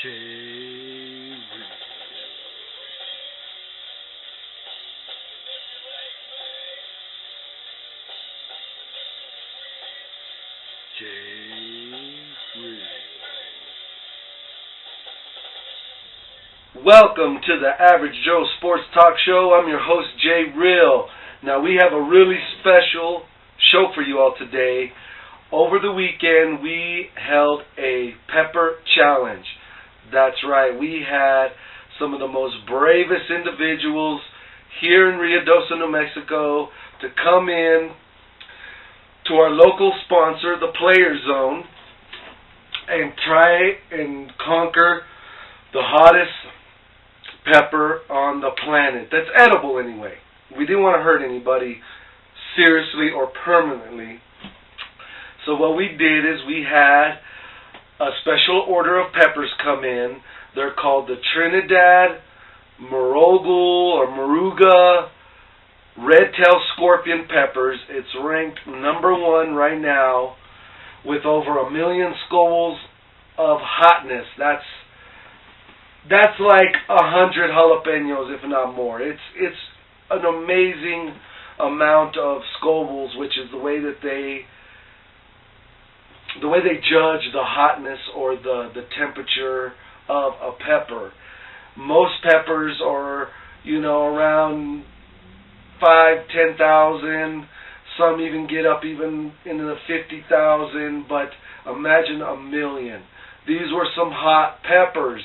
Chille. Welcome to the Average Joe Sports Talk Show. I'm your host, Jay Real. Now, we have a really special show for you all today. Over the weekend, we held a pepper challenge. That's right, we had some of the most bravest individuals here in Ruidoso, New Mexico, to come in to our local sponsor, the Player Zone, and try and conquer the hottest pepper on the planet. That's edible anyway. We didn't want to hurt anybody seriously or permanently. So what we did is we had a special order of peppers come in. They're called the Trinidad Morogul or Moruga Red-tailed Scorpion peppers. It's ranked #1 right now with over 1 million scoles of hotness. That's like 100 jalapenos, if not more. It's an amazing amount of scobles, which is the way they judge the hotness or the temperature of a pepper. Most peppers are, around 5,000-10,000. Some even get up even into the 50,000. But imagine 1 million. These were some hot peppers,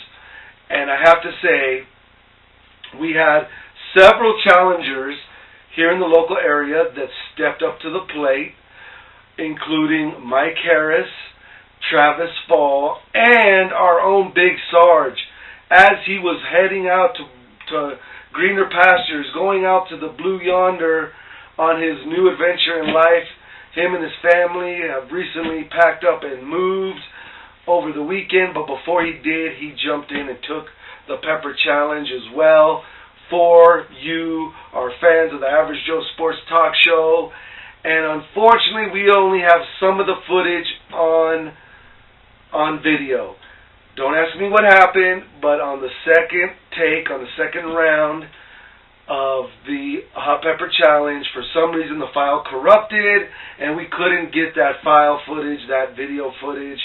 and I have to say, we had several challengers here in the local area that stepped up to the plate, including Mike Harris, Travis Fall, and our own Big Sarge. As he was heading out to greener pastures, going out to the Blue Yonder on his new adventure in life, him and his family have recently packed up and moved over the weekend, but before he did, he jumped in and took the Pepper Challenge as well for you, our fans of the Average Joe Sports Talk Show. And unfortunately, we only have some of the footage on video. Don't ask me what happened, but on the second take, on the second round of the Hot Pepper Challenge, for some reason the file corrupted, and we couldn't get that file footage, that video footage.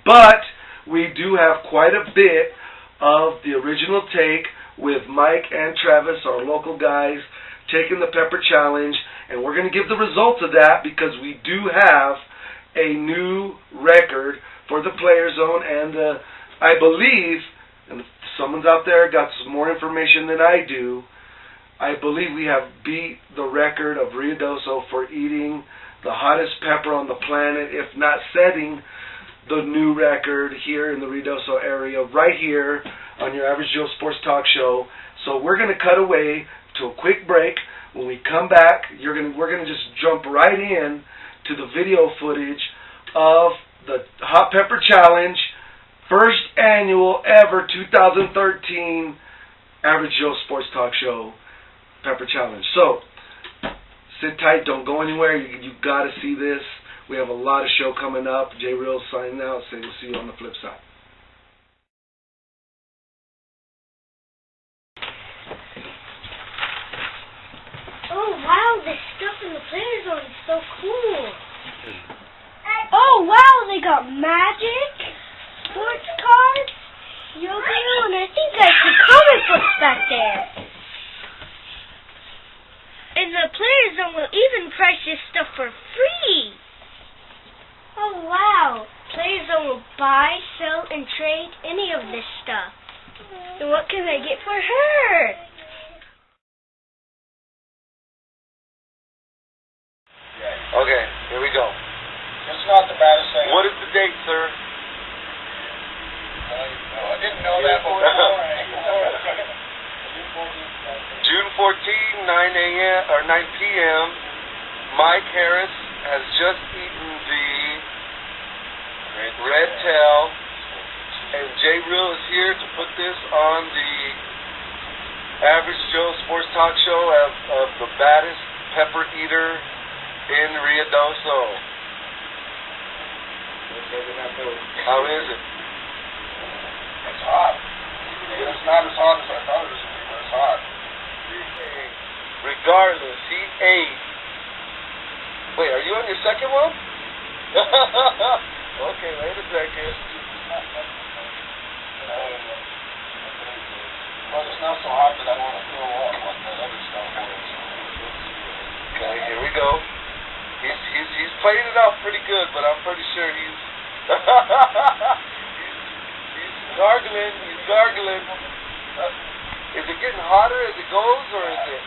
But we do have quite a bit of the original take with Mike and Travis, our local guys, taking the Pepper Challenge. And we're going to give the results of that because we do have a new record for the Player Zone. And I believe, and if someone's out there got some more information than I do, I believe we have beat the record of Ruidoso for eating the hottest pepper on the planet, if not setting the new record here in the Ruidoso area, right here on your Average Joe Sports Talk Show. So we're going to cut away to a quick break. When we come back, we're going to just jump right in to the video footage of the Hot Pepper Challenge, first annual ever 2013 Average Joe Sports Talk Show Pepper Challenge. So sit tight, don't go anywhere. You got to see this. We have a lot of show coming up. Jay Real signing out. Say we'll see you on the flip side. Oh wow, this stuff in the Player Zone is so cool. Oh wow, they got Magic, sports cards, Yu-Gi-Oh, and I think I see comic books back there. And the Player Zone will even price this stuff for free. Oh wow, Player Zone will buy, sell, and trade any of this stuff. And what can I get for her? Okay, here we go. It's not the baddest thing. What is the date, sir? I didn't know that before. June 14, 9 a.m. or 9 p.m. Mike Harris has just eaten the red tail, and Jay Real is here to put this on the Average Joe Sports Talk Show of the baddest pepper eater in Ruidoso. How How is it? It's hot. It's not as hot as I thought it was going to be, but it's hot. Regardless, he ate. Wait, are you on your second one? Okay, wait a second. But it's not so hot that I want to throw up like that other stuff was. Okay, here we go. He's playing it out pretty good, but I'm pretty sure he's he's gargling. He's gargling. Is it getting hotter as it goes, or is it?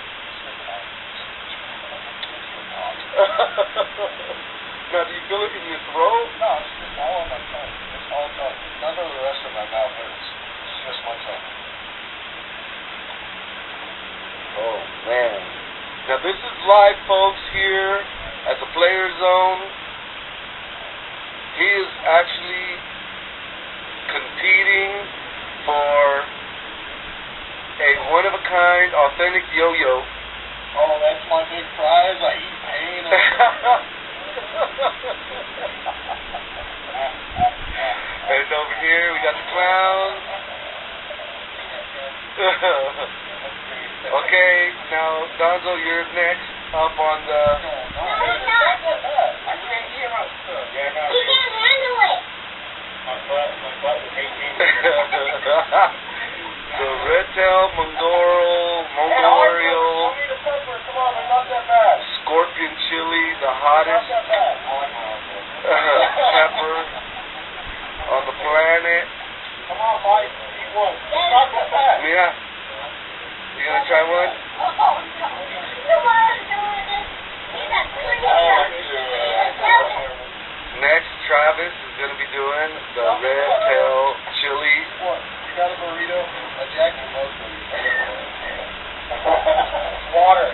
Now, do you feel it in your throat? No, it's just all on my tongue. It's all tongue. None of the rest of my mouth hurts. It's just my tongue. Oh, man. Now, this is live, folks, here at the Player Zone. He is actually competing for a one-of-a-kind, authentic yo-yo. Oh, that's my big prize. I eat pain. And over here, we got the clowns. Okay, now, Donzo, you're next up on the... No, he's not. I can't hear my stuff. He can't handle it. My butt is 18. The red tail, Mongorial, Come on, they're not that bad. scorpion chili, the hottest Not that bad. pepper on the planet. Come on, Mike. Eat one. It's not that bad. Mia, you gonna try one? Oh, no. Come on, he's a Next, Travis is gonna be doing the red tail chili. What? You got a burrito? A Jack and Rose burrito. Water.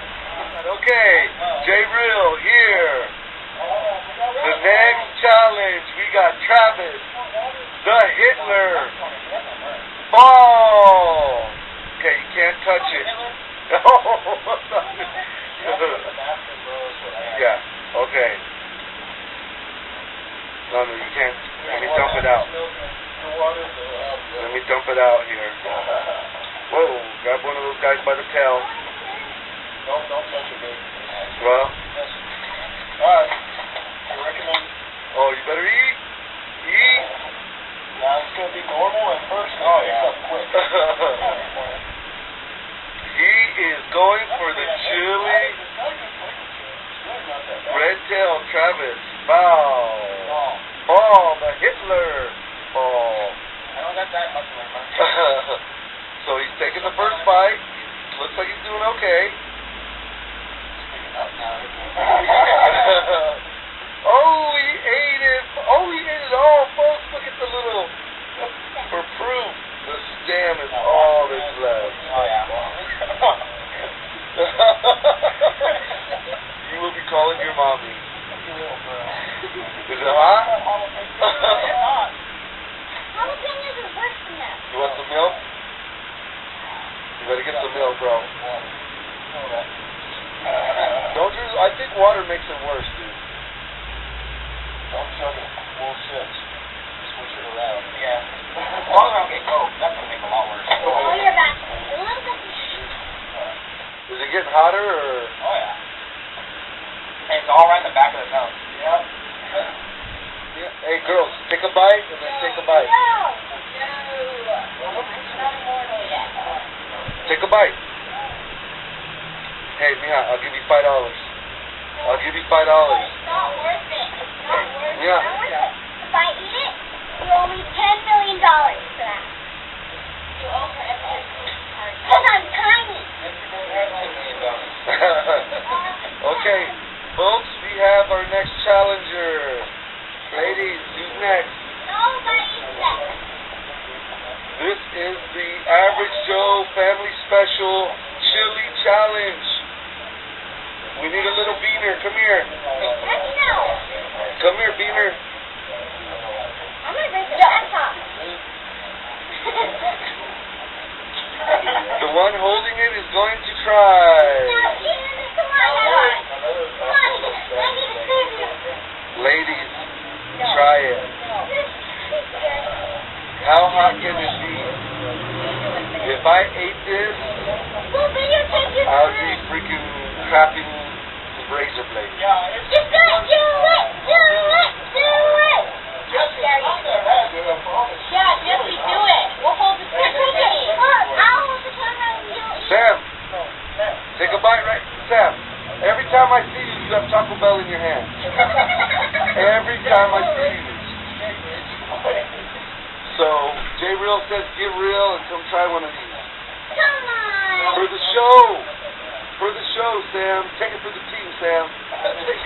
Okay, Jay Real here. The next challenge, we got Travis, the Hitler. Ball. Okay, you can't touch it. Yeah, okay. No, you can't. Let me dump it out. Let me dump it out here. Whoa, grab one of those guys by the tail. Don't touch it, baby. Well, Alright. I recommend. oh, you better eat. Eat. Now it's going to be normal at first. Oh, yeah. Quick. He is going for the chili. Red tail Travis. Bow. Ball, the Hitler. Ball. I don't got that much in my mouth. So he's taking the first bite. Looks like he's doing okay. Oh, he ate it. Oh, he ate it all, folks. Look at the little, for proof, the stem is all that's left. Oh, yeah. You will be calling your mommy. Is it hot? Jalapenos are worse than that. You want some milk? You better get some milk, bro. Don't you? I think water makes it worse, dude. Don't chug it. Full sips. Switch it around. Yeah. As long as I don't get coke, that's going to make it a lot worse. Oh, you're back. A little bit. Is it getting hotter, or? Oh, yeah. And it's all right in the back of the nose. Yep. Yeah. Hey, girls, take a bite and then take a bite. No. Take a bite. Hey, Mia, I'll give you $5. I'll give you $5. It's not worth it. It's not worth it. Yeah. Not worth it. If I eat it, you owe me $10 million for that. You owe for everything. Because I'm tiny. Okay, folks, we have our next challenger. Ladies, who's next? Nobody's next. This is the Average Joe Family Special Chili Challenge. We need a little beaner. Come here. Heck no. Come here, beaner. I'm going to break the laptop. The one holding it is going to try. Now, Jesus, come on. Come on. I need a scissors. Ladies, try it. How hot can it be? crapping the razor blade. Yeah, it's Just do it, do it, do it, do it. Yeah, Jesse, do it. We'll hold the stick. I'll hold the camera and you'll eat. Sam, take a bite, right? Sam, every time I see you, you have Taco Bell in your hand. Every time I see you. So, J Real says get real and come try one of these. Come on. For the show. For the show, Sam. Take it for the team, Sam. I bet you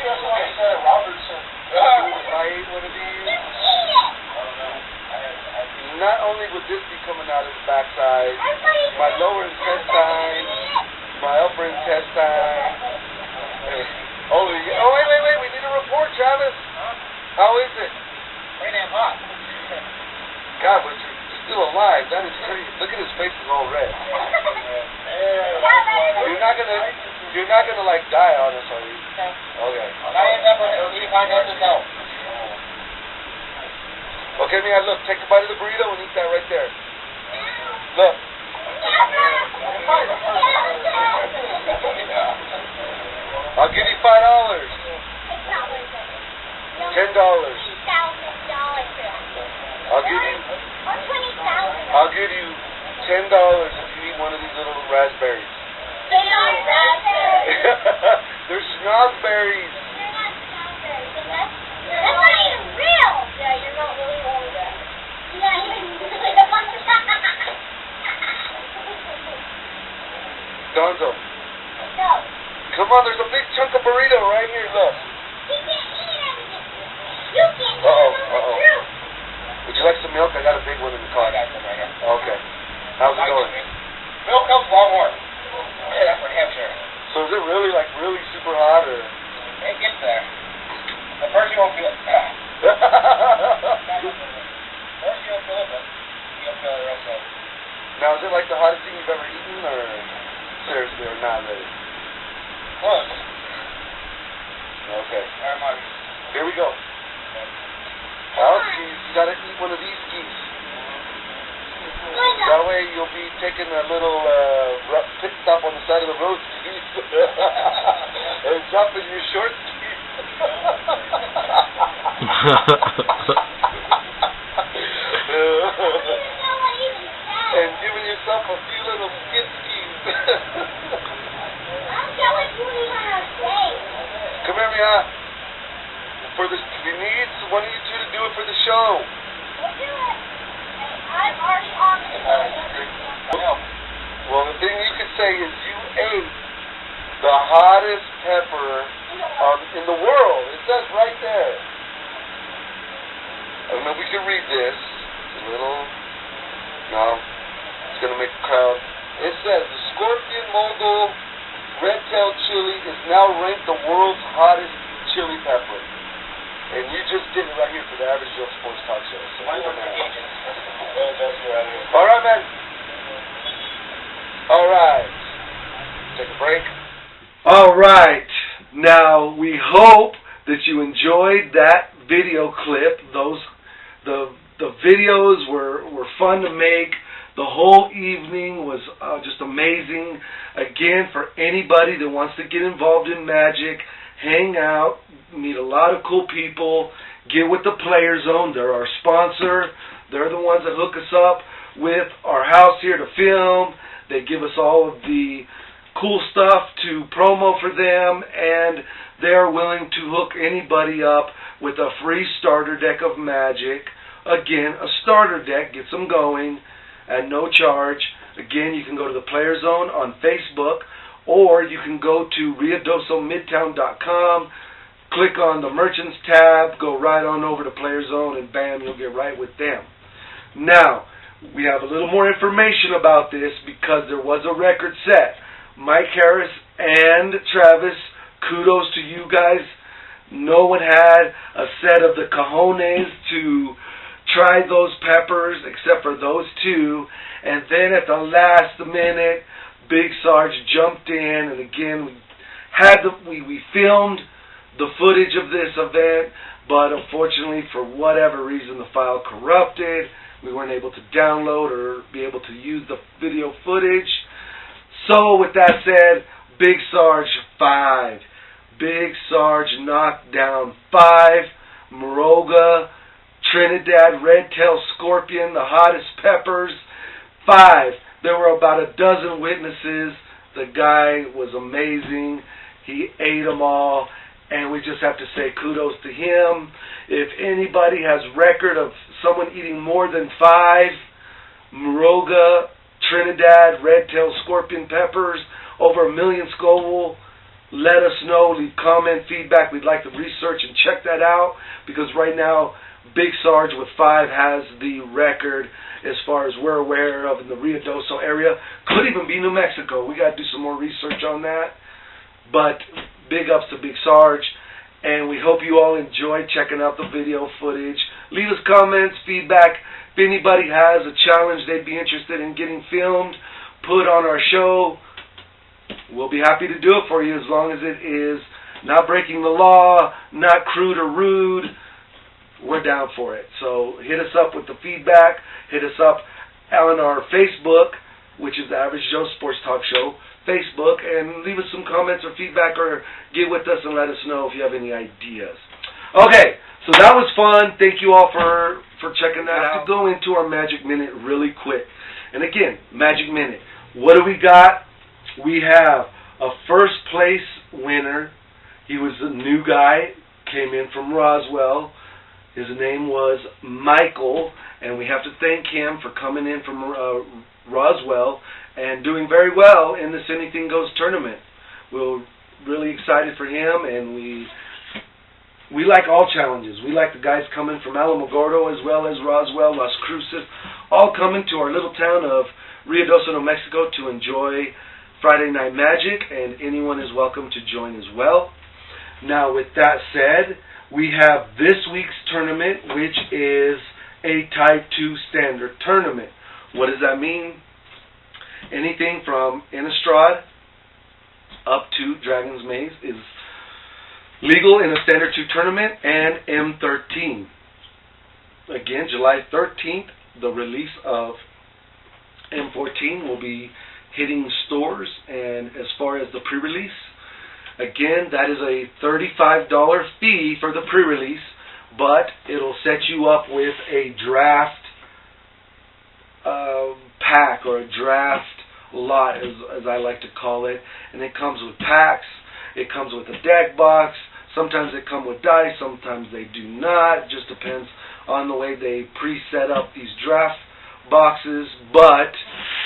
that's the one you said at Robertson. I ate one of these. Just eat it. Not only would this be coming out of the backside, my lower intestine, my upper intestine. Oh, wait. We need a report, Travis. How is it? Pretty damn hot. God, but you're still alive. That is crazy. Look at his face, is all red. You're not gonna like die on us, are you? Okay. Okay, Mia, look, take a bite of the burrito and eat that right there. Look. I'll give you $5. $10. I'll give you $10 if you eat one of these little raspberries. They are raspberries. They're schnozberries. They're not strawberries. That's not even real. Yeah, you're not really wrong with that. You're not even really wrong with that. Gonzo. No. Come on, there's a big chunk of burrito right here, look. He can't eat everything. You can't eat Uh-oh. the fruit. Would you like some milk? I got a big one in the car. Okay. How's it going? Milk comes long more. Yeah, that's for damn sure. So is it really super hot or? It gets there. At first you won't feel it. First you don't feel it, but you'll feel the rest of it. Now, is it like the hottest thing you've ever eaten, or seriously, or not really? Close. Okay. Very much. Here we go. Well, you gotta eat one of these skis. That way you'll be taking a little pit stop on the side of the road skis and dropping your short skis. And giving yourself a few little skid skis. Come here, Mia. We need one of you two to do it for the show. We'll do it. I'm already on it. Well, the thing you could say is you ate the hottest pepper in the world. It says right there. I don't know if we can read this. It's a little... No. It's going to make the crowd... It says, the Scorpion Mogul Red-Tailed Chili is now ranked the world's hottest chili pepper. And you just did it right here for the Average Joe Sports Talk Show. So all right, man. All right. Take a break. All right. Now, we hope that you enjoyed that video clip. The videos were fun to make. The whole evening was just amazing. Again, for anybody that wants to get involved in magic, hang out, meet a lot of cool people, get with the Player Zone. They're our sponsor. They're the ones that hook us up with our house here to film. They give us all of the cool stuff to promo for them, and they're willing to hook anybody up with a free starter deck of Magic. Again, a starter deck gets them going at no charge. Again, you can go to the Player Zone on Facebook, or you can go to riadosomidtown.com, click on the Merchants tab, go right on over to Player Zone, and bam, you'll get right with them. Now, we have a little more information about this because there was a record set. Mike Harris and Travis, kudos to you guys. No one had a set of the cojones to try those peppers except for those two. And then at the last minute, Big Sarge jumped in, and again we filmed the footage of this event, but unfortunately for whatever reason the file corrupted. We weren't able to download or be able to use the video footage. So with that said, Big Sarge 5. Big Sarge knocked down 5. Moruga, Trinidad, Red-tailed Scorpion, the hottest peppers. 5. There were about a dozen witnesses. The guy was amazing. He ate them all. And we just have to say kudos to him. If anybody has record of someone eating more than 5 Moruga, Trinidad, Red-tailed Scorpion peppers, over 1 million Scoville, let us know. Leave comment, feedback. We'd like to research and check that out, because right now Big Sarge with 5 has the record as far as we're aware of in the Rio Doso area. Could even be New Mexico. We got to do some more research on that. But big ups to Big Sarge, and we hope you all enjoyed checking out the video footage. Leave us comments, feedback. If anybody has a challenge they'd be interested in getting filmed, put on our show, we'll be happy to do it for you, as long as it is not breaking the law, not crude or rude. We're down for it. So hit us up with the feedback. Hit us up on our Facebook, which is the Average Joe Sports Talk Show Facebook, and leave us some comments or feedback, or get with us and let us know if you have any ideas. Okay, so that was fun. Thank you all for checking that out. To go into our Magic Minute really quick. And again, Magic Minute. What do we got? We have a first place winner. He was a new guy, came in from Roswell. His name was Michael, and we have to thank him for coming in from Roswell and doing very well in this Anything Goes tournament. We're really excited for him, and we like all challenges. We like the guys coming from Alamogordo as well as Roswell, Las Cruces, all coming to our little town of Rio Doso, New Mexico to enjoy Friday Night Magic, and anyone is welcome to join as well. Now, with that said, we have this week's tournament, which is a Type 2 standard tournament. What does that mean? Anything from Innistrad up to Dragon's Maze is legal in a Standard 2 tournament, and M13. Again, July 13th, the release of M14 will be hitting stores, and as far as the pre-release, again, that is a $35 fee for the pre-release, but it'll set you up with a draft pack, or a draft lot, as I like to call it, and it comes with packs, it comes with a deck box, sometimes they come with dice, sometimes they do not, it just depends on the way they pre-set up these draft boxes, but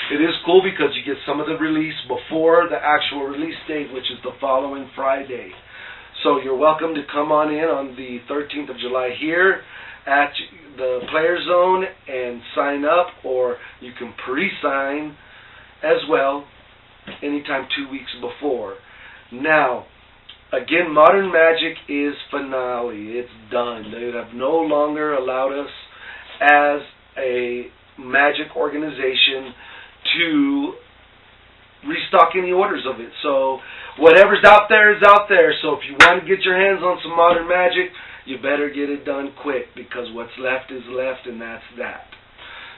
it is cool because you get some of the release before the actual release date, which is the following Friday. So you're welcome to come on in on the 13th of July here at the Player Zone and sign up, or you can pre-sign as well anytime 2 weeks before. Now, again, Modern Magic is finale. It's done. They have no longer allowed us as a Magic organization to restock any orders of it. So whatever's out there is out there. So if you want to get your hands on some Modern Magic, you better get it done quick, because what's left is left, and that's that.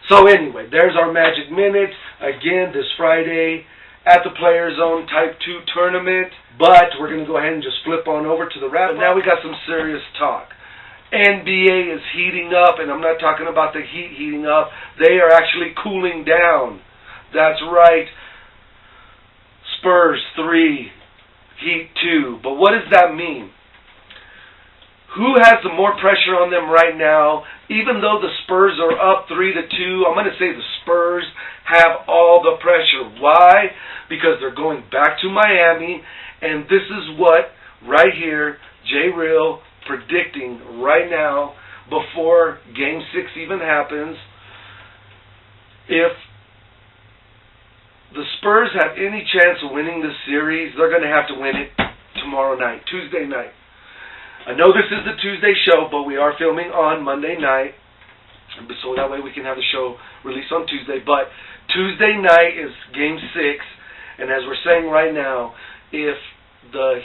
So anyway, there's our Magic Minute. Again, this Friday at the Player Zone Type 2 tournament. But we're going to go ahead and just flip on over to the wrap. Now we got some serious talk. NBA is heating up, and I'm not talking about the heat heating up. They are actually cooling down. That's right. Spurs 3, Heat 2. But what does that mean? Who has the more pressure on them right now? Even though the Spurs are up 3-2, I'm going to say the Spurs have all the pressure. Why? Because they're going back to Miami, and this is what, right here, J. Real predicting right now, before Game 6 even happens. If the Spurs have any chance of winning this series, they're going to have to win it tomorrow night, Tuesday night. I know this is the Tuesday show, but we are filming on Monday night, so that way we can have the show released on Tuesday. But Tuesday night is Game 6, and as we're saying right now, if the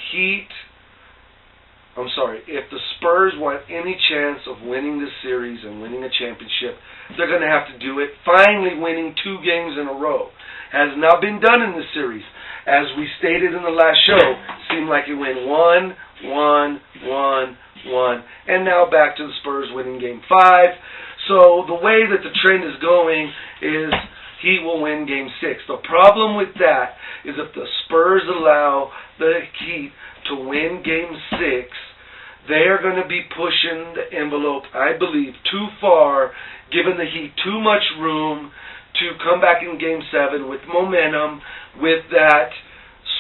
Spurs want any chance of winning this series and winning a championship, they're going to have to do it, finally winning 2 games in a row. has not been done in this series. As we stated in the last show, seemed like it went 1, 1, 1, 1, and now back to the Spurs winning Game 5. So the way that the trend is going is Heat will win Game 6. The problem with that is if the Spurs allow the Heat to win Game 6, they are going to be pushing the envelope, I believe, too far, giving the Heat too much room to come back in Game 7 with momentum, with that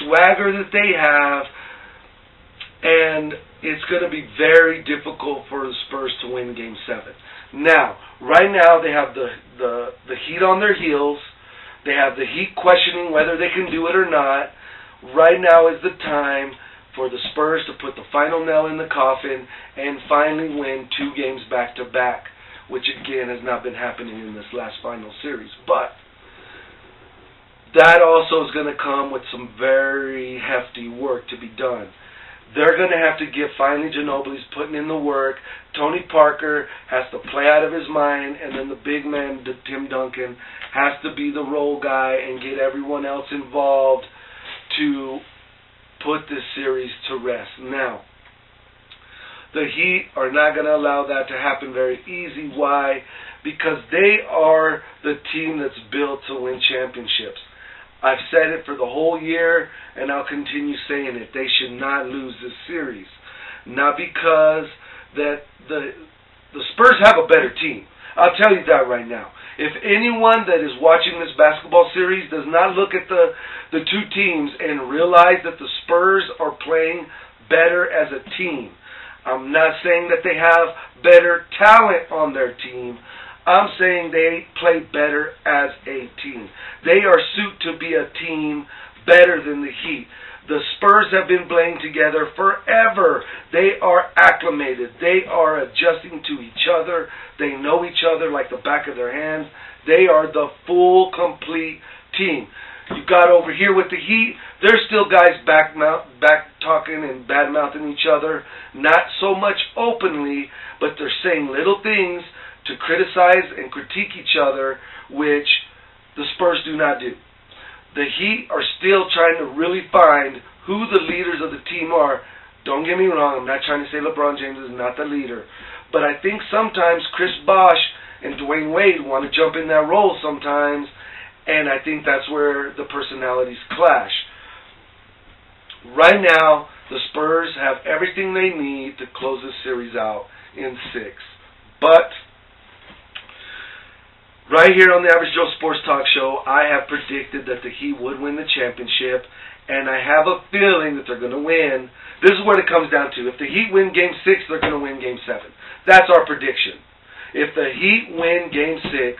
swagger that they have, and it's going to be very difficult for the Spurs to win Game 7. Now, right now, they have the Heat on their heels. They have the Heat questioning whether they can do it or not. Right now is the time for the Spurs to put the final nail in the coffin and finally win 2 games back-to-back, which again has not been happening in this last final series. But that also is going to come with some very hefty work to be done. They're going to have to get, finally Ginobili's putting in the work. Tony Parker has to play out of his mind, and then the big man, Tim Duncan, has to be the role guy and get everyone else involved to put this series to rest. Now, the Heat are not going to allow that to happen very easy. Why? Because they are the team that's built to win championships. I've said it for the whole year, and I'll continue saying it. They should not lose this series. Not because that the Spurs have a better team. I'll tell you that right now. If anyone that is watching this basketball series does not look at the two teams and realize that the Spurs are playing better as a team, I'm not saying that they have better talent on their team. I'm saying they play better as a team. They are suited to be a team better than the Heat. The Spurs have been playing together forever. They are acclimated. They are adjusting to each other. They know each other like the back of their hands. They are the full, complete team. You got over here with the Heat, there's still guys back talking and bad-mouthing each other. Not so much openly, but they're saying little things to criticize and critique each other, which the Spurs do not do. The Heat are still trying to really find who the leaders of the team are. Don't get me wrong, I'm not trying to say LeBron James is not the leader. But I think sometimes Chris Bosh and Dwayne Wade want to jump in that role sometimes, and I think that's where the personalities clash. Right now, the Spurs have everything they need to close this series out in 6. But right here on the Average Joe Sports Talk Show, I have predicted that the Heat would win the championship, and I have a feeling that they're going to win. This is what it comes down to. If the Heat win Game 6, they're going to win Game 7. That's our prediction. If the Heat win Game 6,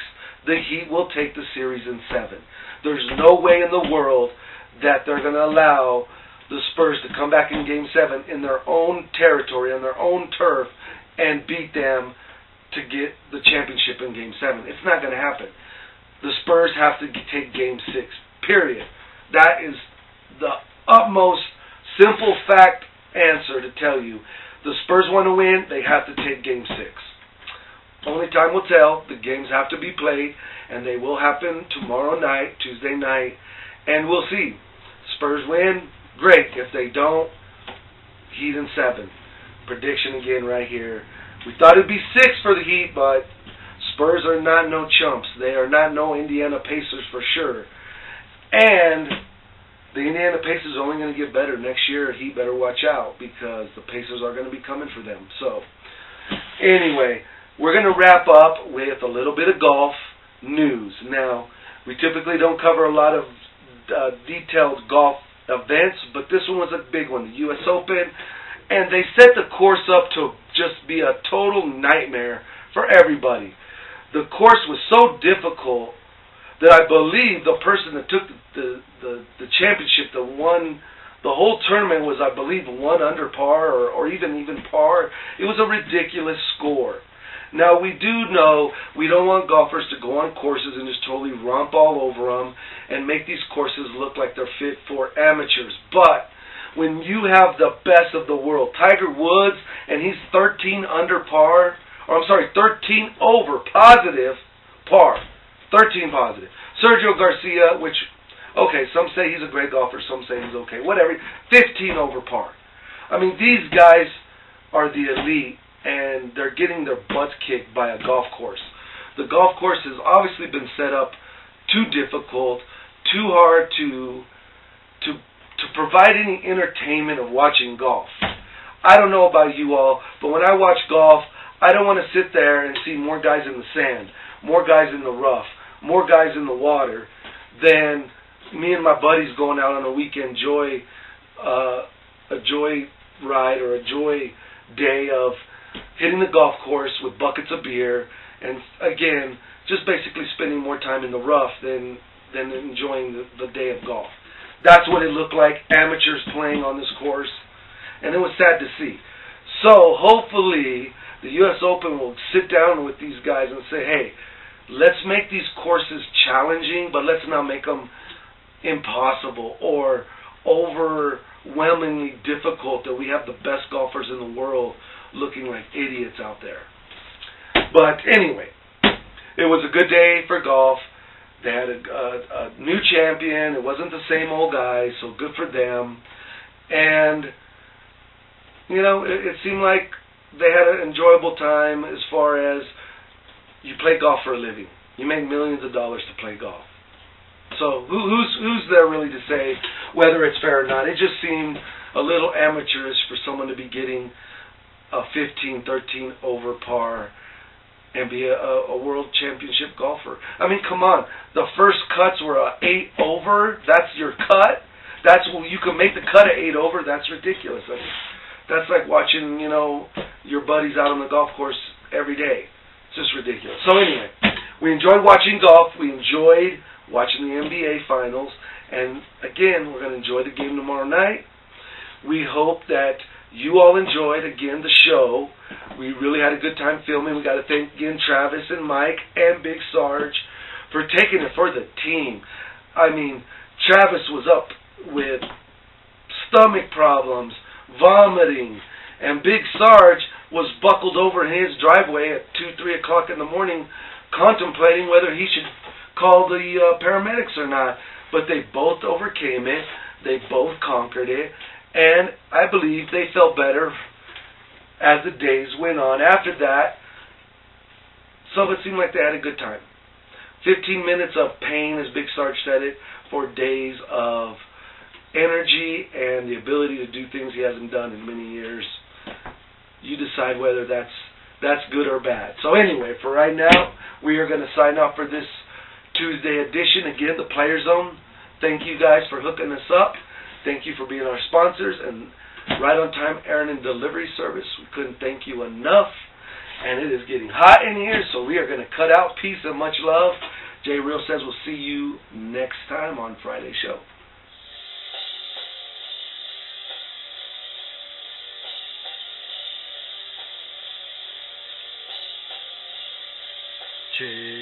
the Heat will take the series in 7. There's no way in the world that they're going to allow the Spurs to come back in Game 7 in their own territory, on their own turf, and beat them to get the championship in Game 7. It's not going to happen. The Spurs have to take Game 6, period. That is the utmost simple fact answer to tell you. The Spurs want to win, they have to take Game 6. Only time will tell. The games have to be played, and they will happen tomorrow night, Tuesday night, and we'll see. Spurs win, great. If they don't, Heat in 7. Prediction again right here. We thought it'd be 6 for the Heat, but Spurs are not no chumps. They are not no Indiana Pacers for sure. And the Indiana Pacers are only going to get better next year. Heat better watch out because the Pacers are going to be coming for them. So, anyway, we're going to wrap up with a little bit of golf news. Now, we typically don't cover a lot of detailed golf events, but this one was a big one, the U.S. Open. And they set the course up to just be a total nightmare for everybody. The course was so difficult that I believe the person that took the championship, that won the whole tournament, was, I believe, 1 under par or even par. It was a ridiculous score. Now, we do know we don't want golfers to go on courses and just totally romp all over them and make these courses look like they're fit for amateurs. But when you have the best of the world, Tiger Woods, and he's 13 under par, 13 over positive par, 13 positive. Sergio Garcia, which Okay, some say he's a great golfer, some say he's okay. Whatever. 15 over par. I mean, these guys are the elite, and they're getting their butts kicked by a golf course. The golf course has obviously been set up too difficult, too hard to provide any entertainment of watching golf. I don't know about you all, but when I watch golf, I don't want to sit there and see more guys in the sand, more guys in the rough, more guys in the water than me and my buddies going out on a weekend a joy ride or a joy day of hitting the golf course with buckets of beer and, again, just basically spending more time in the rough than enjoying the day of golf. That's what it looked like, amateurs playing on this course, and it was sad to see. So hopefully the U.S. Open will sit down with these guys and say, hey, let's make these courses challenging, but let's not make them impossible or overwhelmingly difficult that we have the best golfers in the world looking like idiots out there. But anyway, it was a good day for golf. They had a new champion. It wasn't the same old guys, so good for them. And, you know, it seemed like they had an enjoyable time as far as you play golf for a living. You make millions of dollars to play golf. So who's there really to say whether it's fair or not? It just seemed a little amateurish for someone to be getting a 15, 13 over par and be a world championship golfer. I mean, come on. The first cuts were 8 over. That's your cut. That's you can make the cut at 8 over. That's ridiculous. I mean, that's like watching, you know, your buddies out on the golf course every day. It's just ridiculous. So anyway, we enjoyed watching golf. We enjoyed watching the NBA finals. And again, we're going to enjoy the game tomorrow night. We hope that you all enjoyed, again, the show. We really had a good time filming. We got to thank, again, Travis and Mike and Big Sarge for taking it for the team. I mean, Travis was up with stomach problems, vomiting, and Big Sarge was buckled over in his driveway at 2, 3 o'clock in the morning contemplating whether he should call the paramedics or not. But they both overcame it. They both conquered it. And I believe they felt better as the days went on after that. So it seemed like they had a good time. 15 minutes of pain, as Big Sarge said it, for days of energy and the ability to do things he hasn't done in many years. You decide whether that's good or bad. So anyway, for right now, we are going to sign off for this Tuesday edition. Again, the Player Zone. Thank you guys for hooking us up. Thank you for being our sponsors and Right On Time Errand and Delivery Service. We couldn't thank you enough. And it is getting hot in here, so we are going to cut out. Peace and much love. Jay Real says we'll see you next time on Friday's show. Jay Real.